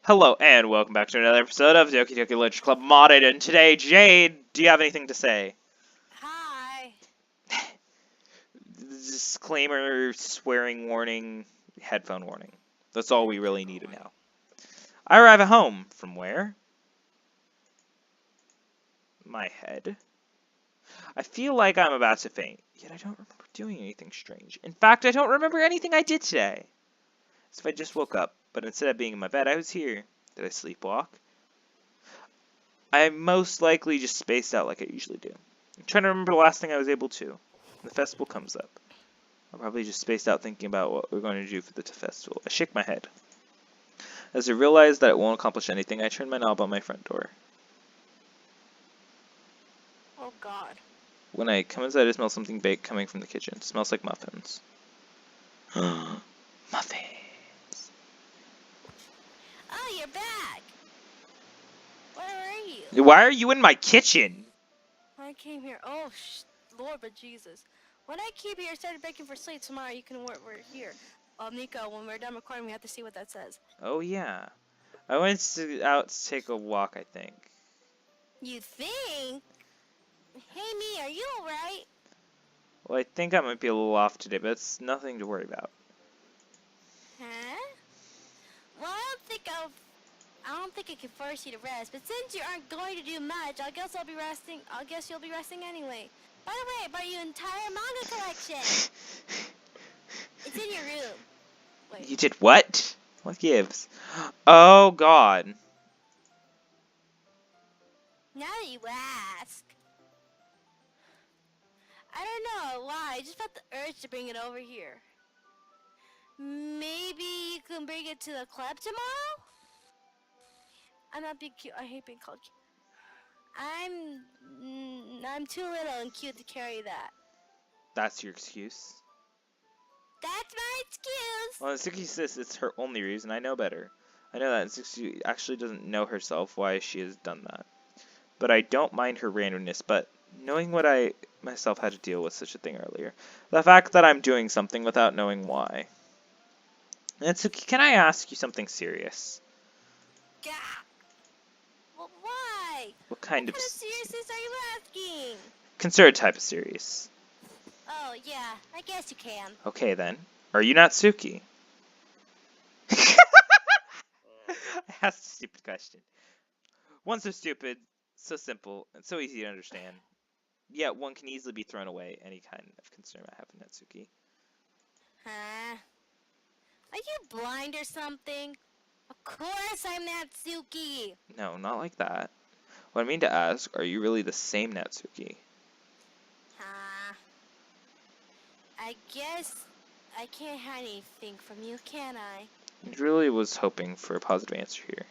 Hello and welcome back to another episode of Doki Literature Club Modded, and today, Jade, do you have anything to say? Hi. Disclaimer, swearing warning, headphone warning. That's all we really need now. I arrive at home. From where? My head. I feel like I'm about to faint, yet I don't remember doing anything strange. In fact, I don't remember anything I did today. As if I just woke up, but instead of being in my bed, I was here. Did I sleepwalk? I most likely just spaced out like I usually do. I'm trying to remember the last thing I was able to. The festival comes up. I'll probably just spaced out thinking about what we're going to do for the festival. I shake my head. As I realize that it won't accomplish anything, I turn my knob on my front door. Oh God. When I come inside, I smell something baked coming from the kitchen. It smells like muffins. Muffins. Oh, you're back. Where are you? Why are you in my kitchen? I came here. Oh, Lord, but Jesus. When I came here, I started baking for sleep. Tomorrow you can work. We're here. Nico, when we're done recording, we have to see what that says. Oh yeah. I went out to take a walk, I think. You think? Hey, me, are you alright? Well, I think I might be a little off today, but it's nothing to worry about. Huh? Well, I don't think I can force you to rest. But since you aren't going to do much, I guess I'll be resting. I guess you'll be resting anyway. By the way, I bought you an entire manga collection. It's in your room. Wait. You did what? What gives? Oh God. Now that you ask. I don't know why. I just felt the urge to bring it over here. Maybe you can bring it to the club tomorrow? I'm not being cute. I hate being called cute. I'm too little and cute to carry that. That's your excuse. That's my excuse. Well, Natsuki says it's her only reason. I know better. I know that Natsuki actually doesn't know herself why she has done that. But I don't mind her randomness, but knowing what I myself had to deal with such a thing earlier. The fact that I'm doing something without knowing why. Natsuki, can I ask you something serious? Gah. Well, why? What kind What of seriousness are you asking? consider type of serious? Oh, yeah. I guess you can. Okay then. Are you Natsuki? I asked a stupid question. One so stupid, so simple, and so easy to understand. Yet one can easily be thrown away any kind of concern I have in Natsuki. Huh? Are you blind or something? Of course I'm Natsuki. No, not like that. What I mean to ask, are you really the same Natsuki? I guess I can't hide anything from you, can I? I really was hoping for a positive answer here.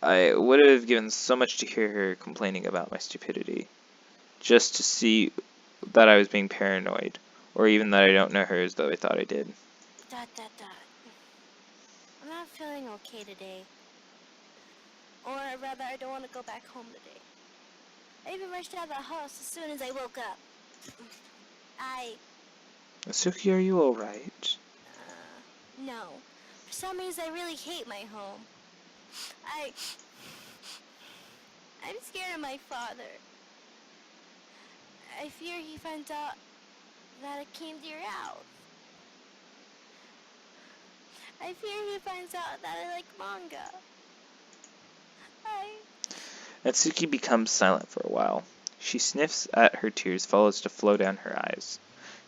I would have given so much to hear her complaining about my stupidity. Just to see that I was being paranoid. Or even that I don't know her as though I thought I did. I'm not feeling okay today. Or rather, I don't want to go back home today. I even rushed out of the house as soon as I woke up. Natsuki, are you alright? No. For some reason, I really hate my home. I'm scared of my father. I fear he finds out that I came to your house. I fear he finds out that I like manga. Natsuki becomes silent for a while. She sniffs at her tears, follows to flow down her eyes.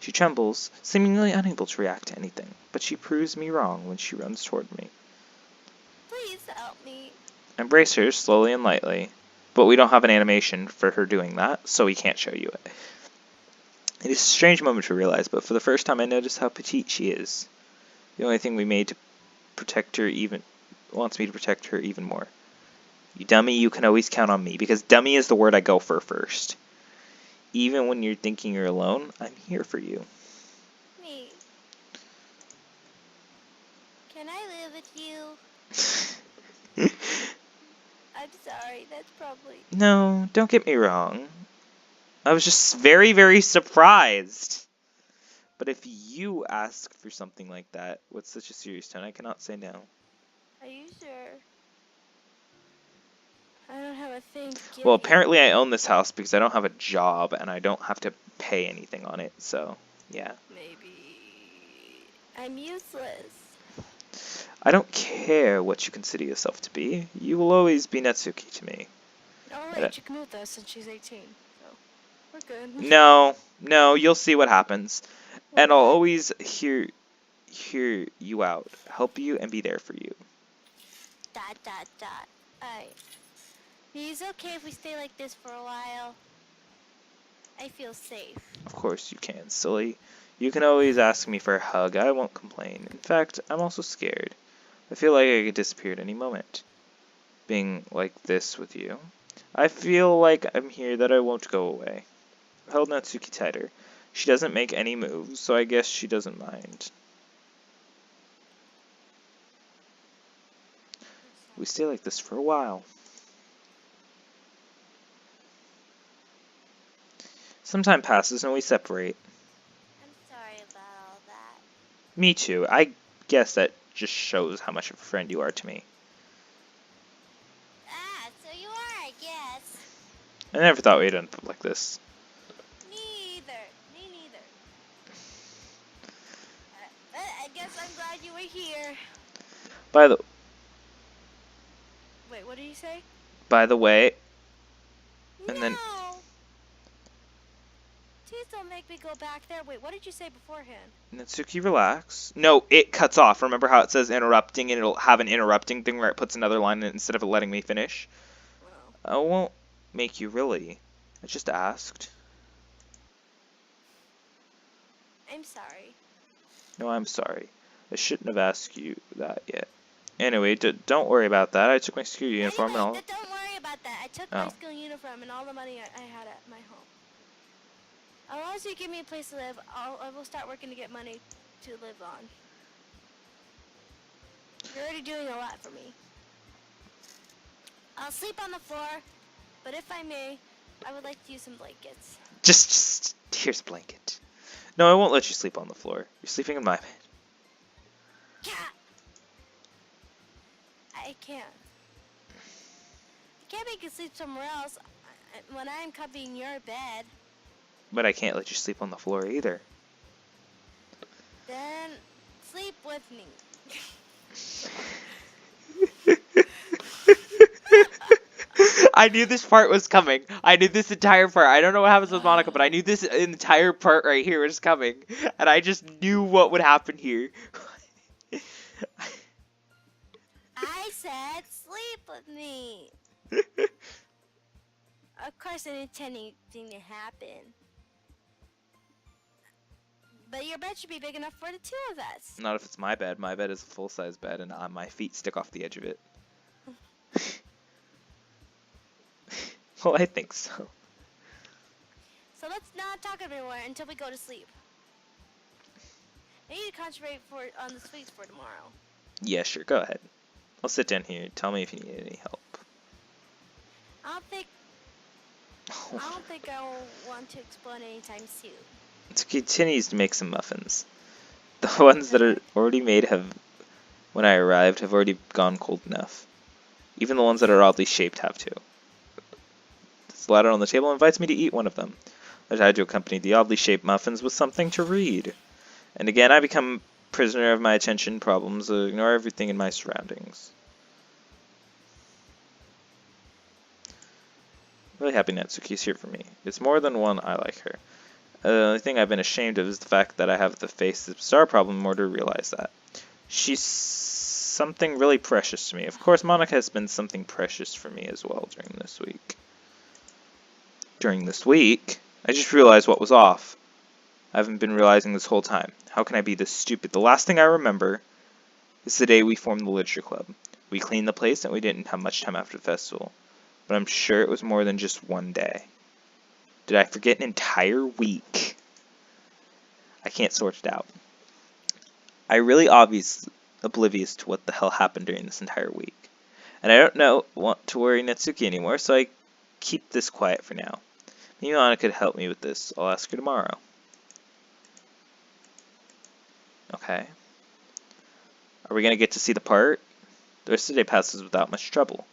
She trembles, seemingly unable to react to anything, but she proves me wrong when she runs toward me. Please help me. I embrace her slowly and lightly, but we don't have an animation for her doing that, so we can't show you it. It is a strange moment to realize, but for the first time I notice how petite she is. The only thing we made to protect her wants me to protect her even more. You dummy, you can always count on me, because dummy is the word I go for first. Even when you're thinking you're alone, I'm here for you. Me. Can I live with you? I'm sorry, that's probably... No, don't get me wrong. I was just very, very surprised. But if you ask for something like that with such a serious tone, I cannot say no. Are you sure? I don't have a thing to give Well, you. apparently I own this house because I don't have a job and I don't have to pay anything on it, so, yeah. Maybe I'm useless. I don't care what you consider yourself to be. You will always be Natsuki to me. Alright, you can move us since she's 18, so we're good. No, you'll see what happens. And I'll What? always hear you out, help you, and be there for you. Alright. Is it okay if we stay like this for a while? I feel safe. Of course you can, silly. You can always ask me for a hug. I won't complain. In fact, I'm also scared. I feel like I could disappear at any moment. Being like this with you. I feel like I'm here that I won't go away. I held Natsuki tighter. She doesn't make any moves, so I guess she doesn't mind. We stay like this for a while. Some time passes and we separate. I'm sorry about all that. Me too. I guess that just shows how much of a friend you are to me. Ah, so you are, I guess. I never thought we'd end up like this. Me neither. I guess I'm glad you were here. By the Wait, what did you say? way, No! and then Please don't make me go back there. Wait, what did you say beforehand? Natsuki, relax. No, it cuts off. Remember how it says interrupting and it'll have an interrupting thing where it puts another line in it instead of it letting me finish? Well, I won't make you really. I just asked. I'm sorry. No, I'm sorry. I shouldn't have asked you that yet. Anyway, don't worry about that. I took my school uniform and all. Don't worry about that. I took my school uniform and all the money I had at my home. As long as you give me a place to live, I will start working to get money to live on. You're already doing a lot for me. I'll sleep on the floor, but if I may, I would like to use some blankets. Just here's a blanket. No, I won't let you sleep on the floor. You're sleeping in my bed. I can't. I can't make you sleep somewhere else when I'm covering your bed. But I can't let you sleep on the floor either. Then sleep with me. I knew this part was coming. I knew this entire part. I don't know what happens with Monica, but I knew this entire part right here was coming. And I just knew what would happen here. I said sleep with me. Of course I didn't intend anything to happen. But your bed should be big enough for the two of us. Not if it's my bed. My bed is a full-size bed, and my feet stick off the edge of it. Well, I think so. So let's not talk everywhere until we go to sleep. I need to concentrate on the sweets for tomorrow. Yeah, sure. Go ahead. I'll sit down here. Tell me if you need any help. I don't think I will want to explode anytime soon. It continues to make some muffins. The ones that are already made when I arrived, have already gone cold enough. Even the ones that are oddly shaped have to. This ladder on the table invites me to eat one of them. I tried to accompany the oddly shaped muffins with something to read. And again, I become prisoner of my attention problems, ignore everything in my surroundings. Really happy Natsuki's here for me. It's more than one I like her. The only thing I've been ashamed of is the fact that I have the face the star problem in order to realize that. She's something really precious to me. Of course, Monica has been something precious for me as well during this week. During this week, I just realized what was off. I haven't been realizing this whole time. How can I be this stupid? The last thing I remember is the day we formed the literature club. We cleaned the place and we didn't have much time after the festival. But I'm sure it was more than just one day. Did I forget an entire week? I can't sort it out. I really oblivious to what the hell happened during this entire week. And I don't want to worry Natsuki anymore, so I keep this quiet for now. Maybe Monica could help me with this. I'll ask her tomorrow. Okay. Are we going to get to see the part? The rest of the day passes without much trouble.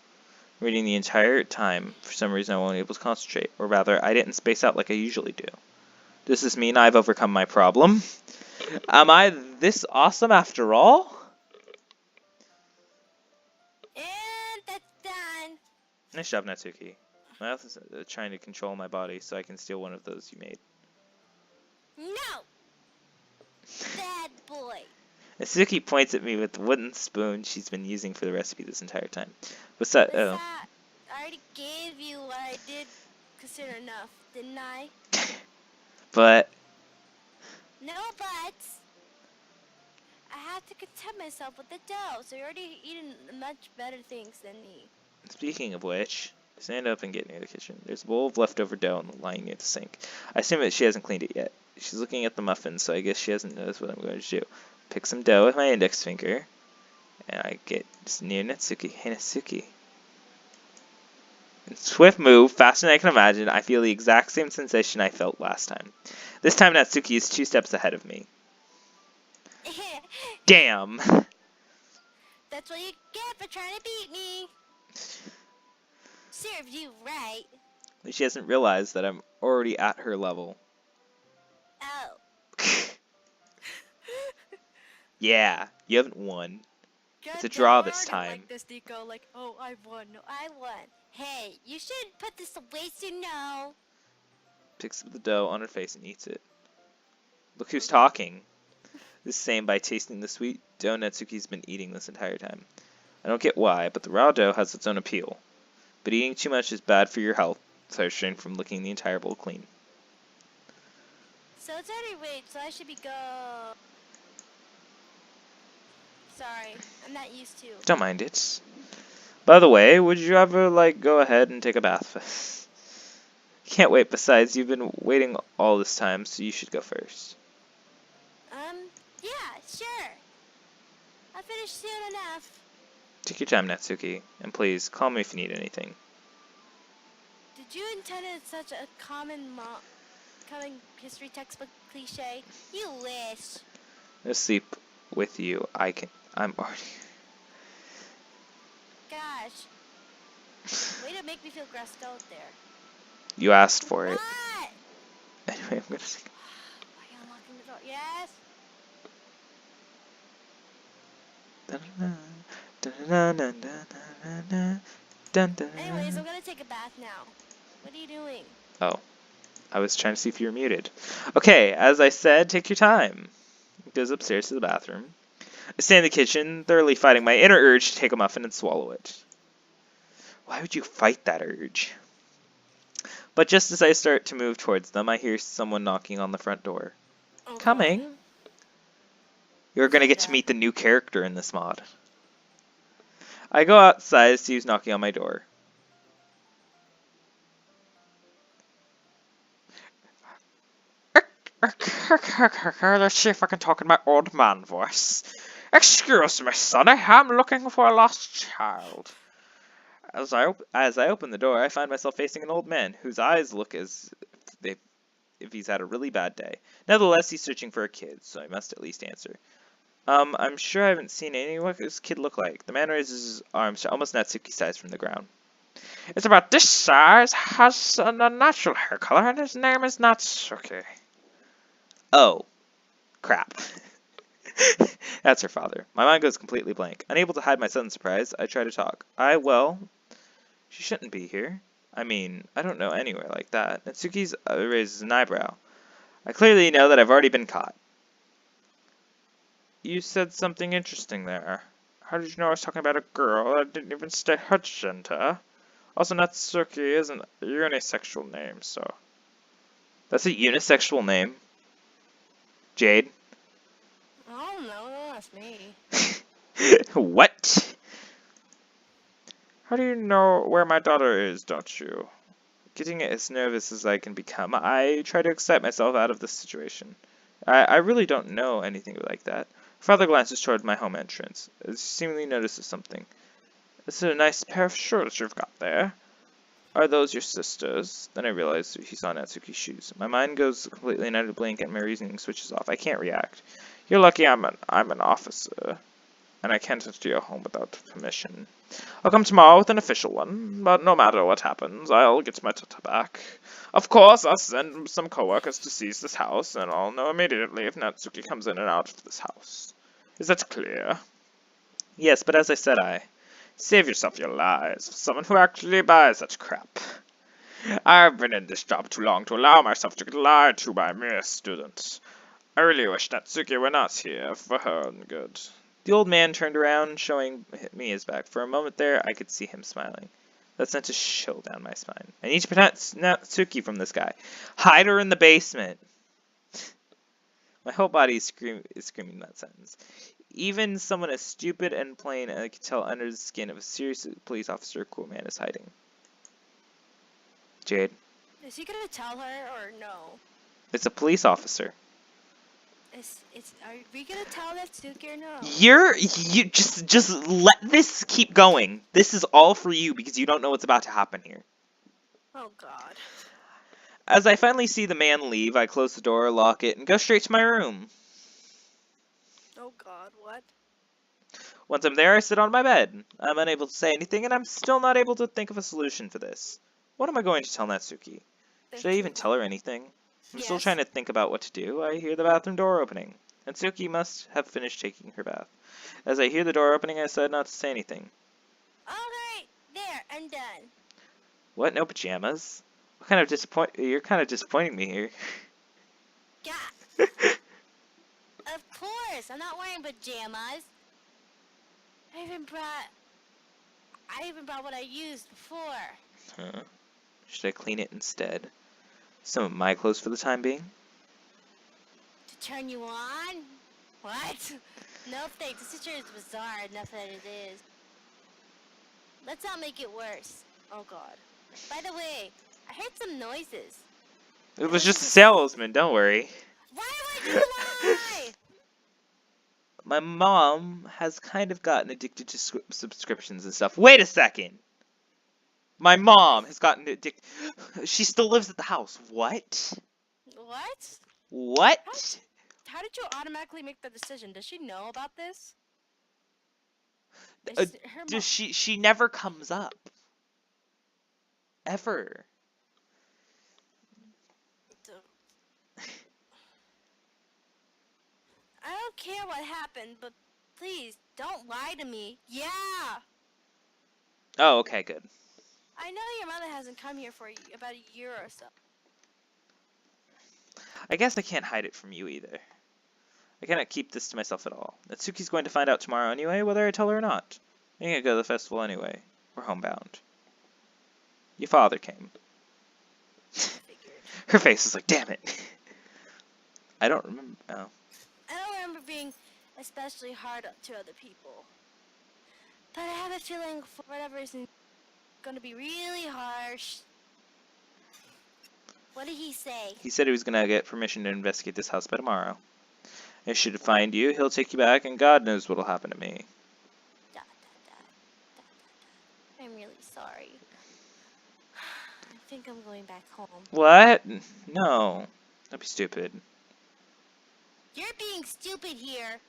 Reading the entire time, for some reason I wasn't able to concentrate, or rather, I didn't space out like I usually do. Does this mean I've overcome my problem? Am I this awesome after all? And that's done. Nice job, Natsuki. My mouth is trying to control my body so I can steal one of those you made. No! Bad boy. Natsuki points at me with the wooden spoon she's been using for the recipe this entire time. What's that? Oh. Besides, I already gave you what I did consider enough, didn't I? But No buts. I have to content myself with the dough, so you're already eating much better things than me. speaking of which, stand up and get near the kitchen. There's a bowl of leftover dough lying near the sink. I assume that she hasn't cleaned it yet. She's looking at the muffins, so I guess she hasn't noticed what I'm going to do. Pick some dough with my index finger, and I get just near Natsuki. Hey, Natsuki. In swift move, faster than I can imagine, I feel the exact same sensation I felt last time. This time Natsuki is 2 steps ahead of me. Damn! That's what you get for trying to beat me. Served you right. She hasn't realized that I'm already at her level. Oh. Yeah, you haven't won. God It's a damn, draw I this don't time. like this, Nico. Like, oh, I won. No, I won. Hey, you shouldn't put this away so no. Picks up the dough on her face and eats it. Look who's talking. This same by tasting the sweet dough Natsuki's been eating this entire time. I don't get why, but the raw dough has its own appeal. But eating too much is bad for your health, so I refrain from licking the entire bowl clean. So it's already wait, so I should be go. Sorry, I'm not used to. Don't mind it. By the way, would you ever, go ahead and take a bath? Can't wait. Besides, you've been waiting all this time, so you should go first. Yeah, sure. I'll finish soon enough. Take your time, Natsuki, and please, call me if you need anything. Did you intend it such a common history textbook cliche? You wish. No sleep with you. I'm already... Gosh. Way to make me feel grossed out there. You asked for it. What? Anyway, I'm gonna sing. Why are you unlocking the door? Yes? Anyways, I'm gonna take a bath now. What are you doing? Oh, I was trying to see if you were muted. Okay, as I said, take your time. Goes upstairs to the bathroom. I stand in the kitchen, thoroughly fighting my inner urge to take a muffin and swallow it. Why would you fight that urge? But just as I start to move towards them, I hear someone knocking on the front door. Oh, Coming. God. You're gonna get to meet the new character in this mod. I go outside to see who's knocking on my door. Let's see if I can talk in my old man voice. Excuse me, son, I am looking for a lost child. As I open the door, I find myself facing an old man whose eyes look as if he's had a really bad day. Nevertheless, he's searching for a kid, so I must at least answer. I'm sure I haven't seen any. What does this kid look like? The man raises his arms to almost Natsuki size from the ground. It's about this size, has a natural hair color, and his name is Natsuki. Oh, crap. That's her father. My mind goes completely blank. Unable to hide my sudden surprise, I try to talk. Well, she shouldn't be here. I mean, I don't know anywhere like that. Natsuki raises an eyebrow. I clearly know that I've already been caught. You said something interesting there. How did you know I was talking about a girl? I didn't even state her gender. Also, Natsuki isn't a unisexual name, so... That's a unisexual name? Jade? I don't know, don't ask me. What? How do you know where my daughter is, don't you? Getting as nervous as I can become, I try to excite myself out of this situation. I really don't know anything like that. Father glances toward my home entrance, as he seemingly notices something. This is a nice pair of shorts you've got there. Are those your sisters? Then I realize he saw Natsuki's shoes. My mind goes completely into blank and my reasoning switches off. I can't react. You're lucky I'm an officer. and I can't enter your home without permission. I'll come tomorrow with an official one, but no matter what happens, I'll get my tata back. Of course, I'll send some coworkers to seize this house, and I'll know immediately if Natsuki comes in and out of this house. Is that clear? Yes, but as I said, save yourself your lies for someone who actually buys such crap. I've been in this job too long to allow myself to get lied to by mere students. I really wish Natsuki were not here for her own good. The old man turned around, showing me his back. For a moment there, I could see him smiling. That sent a chill down my spine. I need to protect Natsuki from this guy. Hide her in the basement. My whole body is screaming that sentence. Even someone as stupid and plain I could tell under the skin of a serious police officer, cool man is hiding. Jade. Is he gonna tell her or no? It's a police officer. Are we gonna tell Natsuki or no? You just let this keep going. This is all for you because you don't know what's about to happen here. Oh God. As I finally see the man leave, I close the door, lock it, and go straight to my room. Oh God, what? Once I'm there, I sit on my bed. I'm unable to say anything, and I'm still not able to think of a solution for this. What am I going to tell Natsuki? Should I even tell her anything? I'm still trying to think about what to do. I hear the bathroom door opening. Natsuki must have finished taking her bath. As I hear the door opening, I decide not to say anything. Alright, there, I'm done. What? No pajamas? What kind of You're kind of disappointing me here. Yeah. Of course, I'm not wearing pajamas. I even brought what I used before. Huh? Should I clean it instead? Some of my clothes for the time being? To turn you on? What? No thanks, this is just bizarre enough that it is. Let's not make it worse. Oh God. By the way, I heard some noises. It was just a salesman, don't worry. Why would you lie? My mom has kind of gotten addicted to subscriptions and stuff. Wait a second! My mom has gotten addicted. She still lives at the house. What? What? What? How did you automatically make the decision? Does she know about this? She never comes up. Ever. I don't care what happened, but please, don't lie to me. Yeah! Oh, okay, good. I know your mother hasn't come here for about a year or so. I guess I can't hide it from you either. I cannot keep this to myself at all. Natsuki's going to find out tomorrow anyway, whether I tell her or not. I'm gonna go to the festival anyway. We're homebound. Your father came. Her face is like, damn it. I don't remember. Oh. I don't remember being especially hard to other people. But I have a feeling for whatever reason it's going to be really harsh. What did he say? He said he was gonna get permission to investigate this house by tomorrow. If should find you, he'll take you back, and God knows what'll happen to me. I'm really sorry. I think I'm going back home. What? No. Don't be stupid. You're being stupid here.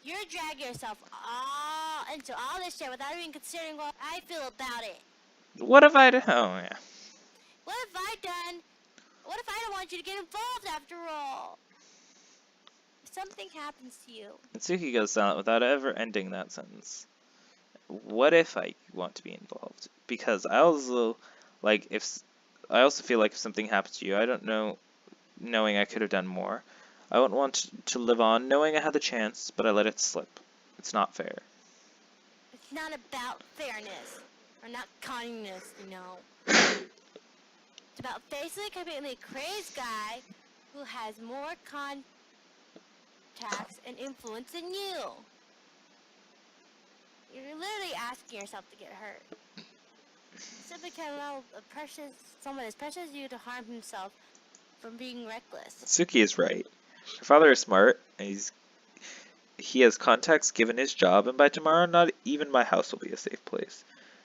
You're dragging yourself all into all this shit without even considering what I feel about it. What have I done? Oh, yeah. What have I done? What if I don't want you to get involved after all? If something happens to you. Natsuki goes silent without ever ending that sentence. What if I want to be involved? Because I also feel like if something happens to you, I don't know, knowing I could have done more. I wouldn't want to live on knowing I had the chance, but I let it slip. It's not fair. It's not about fairness. Or not kindness, you know. It's about facing a completely crazed guy who has more contacts and influence than you. You're literally asking yourself to get hurt. Simply can't allow someone as precious as you to harm himself from being reckless. Natsuki is right. Her father is smart, and he has contacts given his job, and by tomorrow not even my house will be a safe place.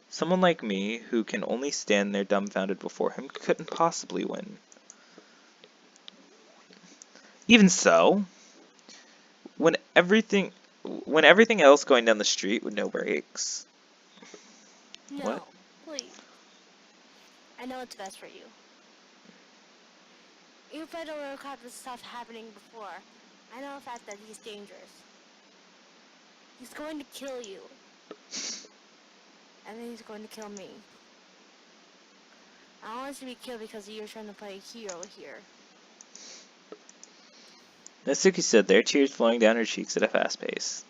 Someone like me, who can only stand there dumbfounded before him, couldn't possibly win. Even so, when everything when everything else going down the street with no brakes. No, What? please. I know what's best for you. You've been over caught this stuff happening before. I know the fact that he's dangerous. He's going to kill you. And then he's going to kill me. I don't want you to be killed because you're trying to play a hero here. Natsuki stood there, tears flowing down her cheeks at a fast pace.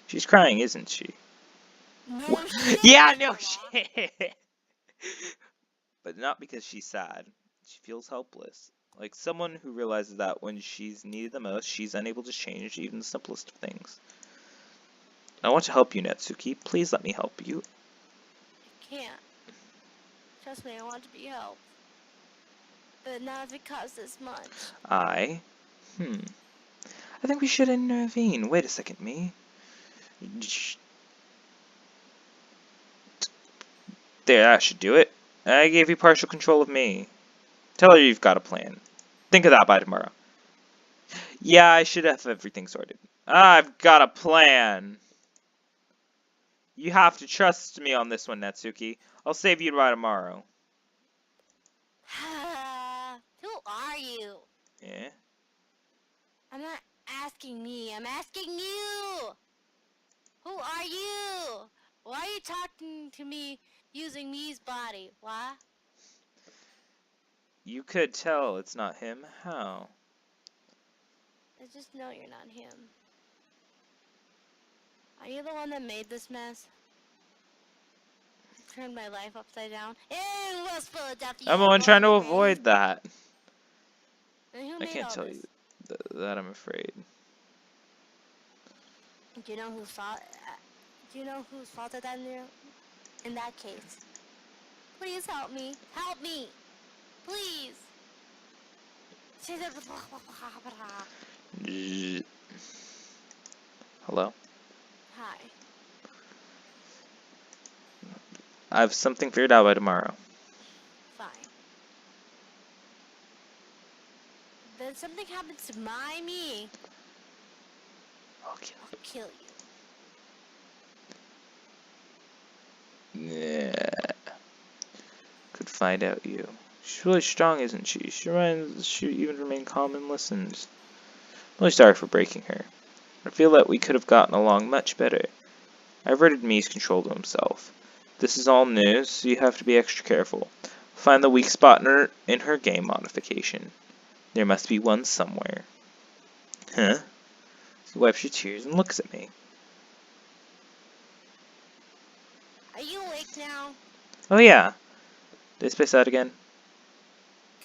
She's crying, isn't she? No shit. Yeah, no shit! But not because she's sad. She feels helpless. Like someone who realizes that when she's needed the most, she's unable to change even the simplest of things. I want to help you, Natsuki. Please let me help you. I can't. Trust me, I want to be helped. But not if it costs this much. I think we should intervene. Wait a second, me. There, that should do it. I gave you partial control of me. Tell her you've got a plan. Think of that by tomorrow. Yeah, I should have everything sorted. I've got a plan. You have to trust me on this one, Natsuki. I'll save you by tomorrow. Who are you? Yeah? I'm not asking me, I'm asking you! Who are you? Why are you talking to me using me's body? What? You could tell it's not him. How? I just know you're not him. Are you the one that made this mess? Turned my life upside down? In West Philadelphia! I'm the one trying to avoid that. And who I made can't all tell this? you that, I'm afraid. Do you know whose fault? Do you know whose fault it in that case? Please help me. Help me. Please. Hello? Hi. I have something figured out by tomorrow. Fine. Then something happens to me. I'll kill I'll kill you. Yeah. Could find out you. She's really strong, isn't she? She even remain calm and listens. I'm really sorry for breaking her. I feel that we could have gotten along much better. I averted Mii's control to himself. This is all new, so you have to be extra careful. Find the weak spot in her game modification. There must be one somewhere. Huh? She wipes her tears and looks at me. Are you awake now? Oh yeah. Did I space out again?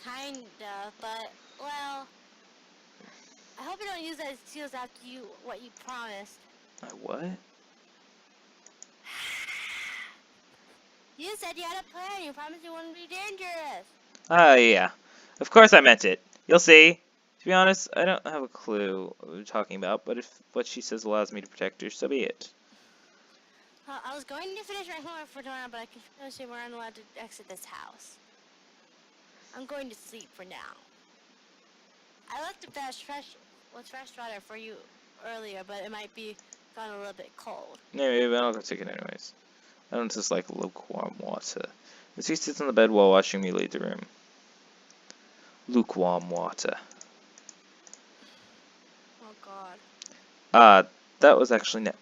Kinda, but, well... I hope you don't use that excuse after what you promised. My what? You said you had a plan. You promised you wouldn't be dangerous. Oh yeah. Of course I meant it. You'll see. To be honest, I don't have a clue what we're talking about, but if what she says allows me to protect her, so be it. I was going to finish my homework for tomorrow, but I can finish it. We're not allowed to exit this house. I'm going to sleep for now. I left the fresh water for you earlier, but it might be gone a little bit cold. Yeah, maybe I'll go take it anyways. I don't just like lukewarm water. Natsuki sits on the bed while watching me leave the room. Lukewarm water. Oh god. That was actually net.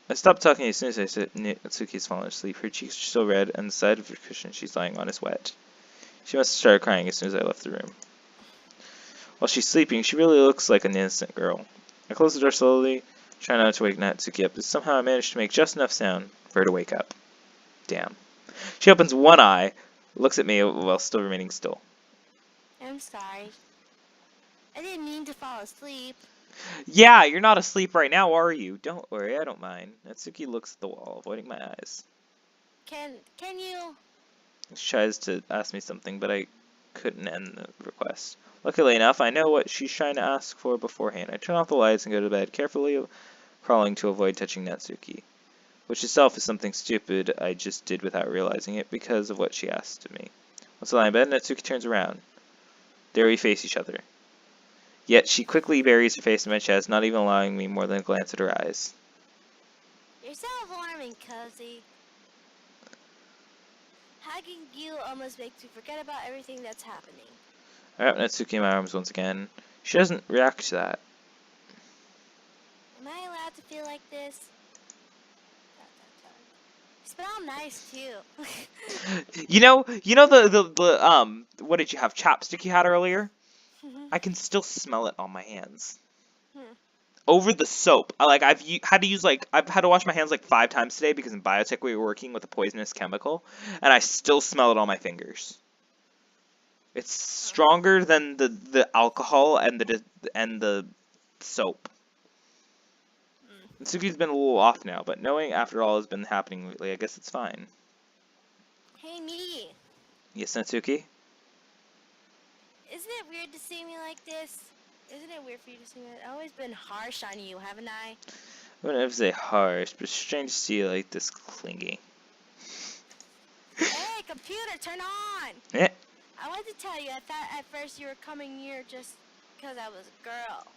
I stopped talking as soon as I said Natsuki has fallen asleep. Her cheeks are still red, and the side of the cushion she's lying on is wet. She must have started crying as soon as I left the room. While she's sleeping, she really looks like an innocent girl. I close the door slowly, trying not to wake Natsuki up, but somehow I managed to make just enough sound for her to wake up. Damn. She opens one eye, looks at me while still remaining still. I'm sorry. I didn't mean to fall asleep. Yeah, you're not asleep right now, are you? Don't worry, I don't mind. Natsuki looks at the wall, avoiding my eyes. Can you... She tries to ask me something, but I couldn't end the request. Luckily enough, I know what she's trying to ask for beforehand. I turn off the lights and go to bed, carefully crawling to avoid touching Natsuki. Which itself is something stupid I just did without realizing it because of what she asked of me. Once I lie in bed, Natsuki turns around. There we face each other. Yet she quickly buries her face in my chest, not even allowing me more than a glance at her eyes. You're so warm and cozy. Hugging you almost makes me forget about everything that's happening. I wrap Natsuki in my arms once again. She doesn't react to that. Am I allowed to feel like this? You smell nice too. You know the what did you have? Chapstick you had earlier? I can still smell it on my hands. Over the soap. Had to use I've had to wash my hands like 5 times today because in biotech we were working with a poisonous chemical, and I still smell it on my fingers. It's stronger than the alcohol and the soap. Natsuki's been a little off now, but knowing after all has been happening lately, I guess it's fine. Hey, me. Yes, Natsuki? Isn't it weird to see me like this? Isn't it weird for you to see me? I've always been harsh on you, haven't I? I wouldn't ever say harsh, but it's strange to see you like this clingy. Hey, computer, turn on! Eh? I wanted to tell you, I thought at first you were coming here just because I was a girl.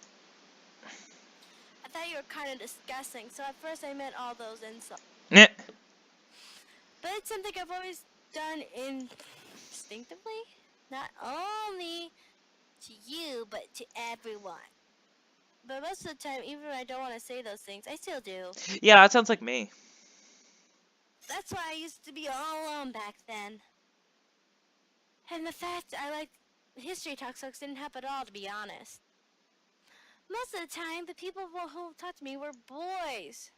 I thought you were kind of disgusting, so at first I meant all those insults. Eh? But it's something I've always done instinctively. Not only to you, but to everyone. But most of the time, even when I don't want to say those things, I still do. Yeah, that sounds like me. That's why I used to be all alone back then. And the fact I liked history textbooks didn't help at all, to be honest. Most of the time, the people who talked to me were boys.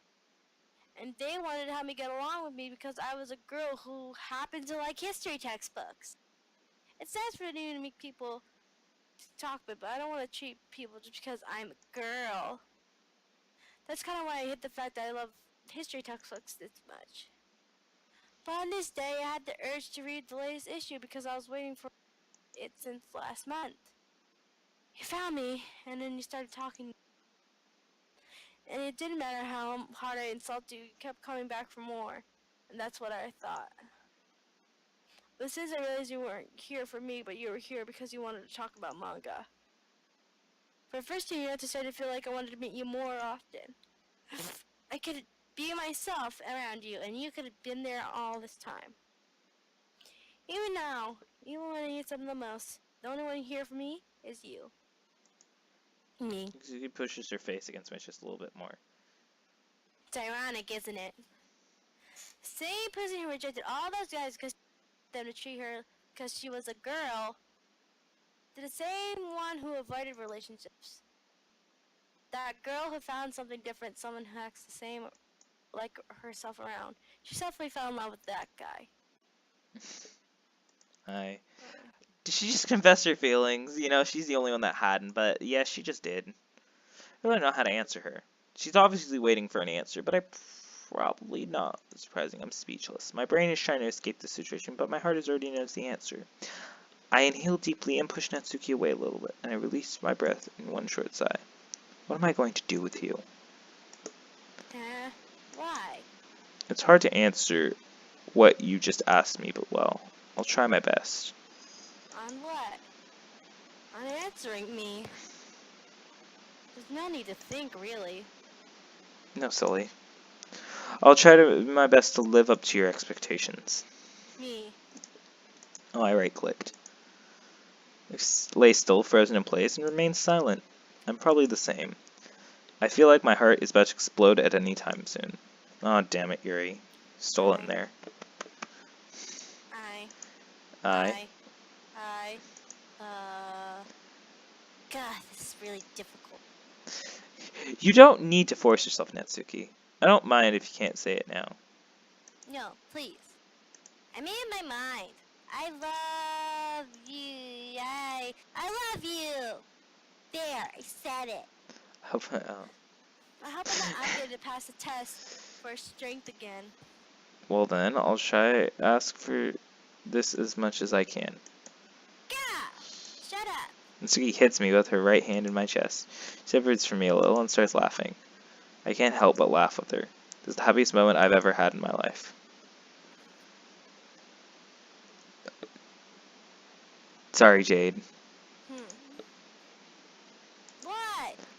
And they wanted to help me get along with me because I was a girl who happened to like history textbooks. It's nice for me to meet people to talk with, but I don't want to treat people just because I'm a girl. That's kind of why I hate the fact that I love history textbooks this much. But on this day, I had the urge to read the latest issue because I was waiting for it since last month. You found me, and then you started talking. And it didn't matter how hard I insulted you, you kept coming back for more. And that's what I thought. But since I realized you weren't here for me, but you were here because you wanted to talk about manga. For the first 2 years, I started to feel like I wanted to meet you more often. I could be myself around you, and you could have been there all this time. Even now, even when I need something the most, the only one here for me is you. Me. She pushes her face against my chest a little bit more. It's ironic, isn't it? Same person who rejected all those guys because them to treat her because she was a girl, did the same one who avoided relationships. That girl who found something different, someone who acts the same like herself around. She definitely fell in love with that guy. Did she just confess her feelings? You know, she's the only one that hadn't, but yeah, she just did. I don't know how to answer her. She's obviously waiting for an answer, but I probably not. Surprising, I'm speechless. My brain is trying to escape the situation, but my heart has already knows the answer. I inhale deeply and push Natsuki away a little bit, and I release my breath in one short sigh. What am I going to do with you? Why? It's hard to answer what you just asked me, but well, I'll try my best. On what? On answering me. There's no need to think, really. No, silly. I'll try my best to live up to your expectations. Me. Oh, I right-clicked. I lay still, frozen in place, and remain silent. I'm probably the same. I feel like my heart is about to explode at any time soon. Oh, damn it, Yuri. Stole it in there. God, this is really difficult. You don't need to force yourself, Natsuki. I don't mind if you can't say it now. No, please. I made up my mind. I love you. I love you. There, I said it. I hope I'm not obligated to pass the test for strength again. Well then, I'll try ask for this as much as I can. Gah! Shut up. Natsuki hits me with her right hand in my chest. She separates from me a little and starts laughing. I can't help but laugh with her. This is the happiest moment I've ever had in my life. Sorry, Jade.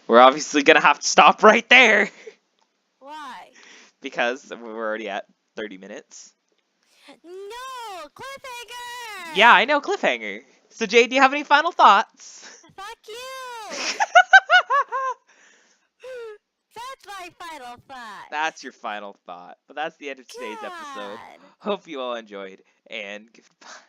We're obviously gonna have to stop right there Why? because we're already at 30 minutes. No! Cliffhanger! Yeah, I know, cliffhanger. So, Jay, do you have any final thoughts? Fuck you! That's my final thought. That's your final thought. But that's the end of today's episode. God. Hope you all enjoyed, and goodbye.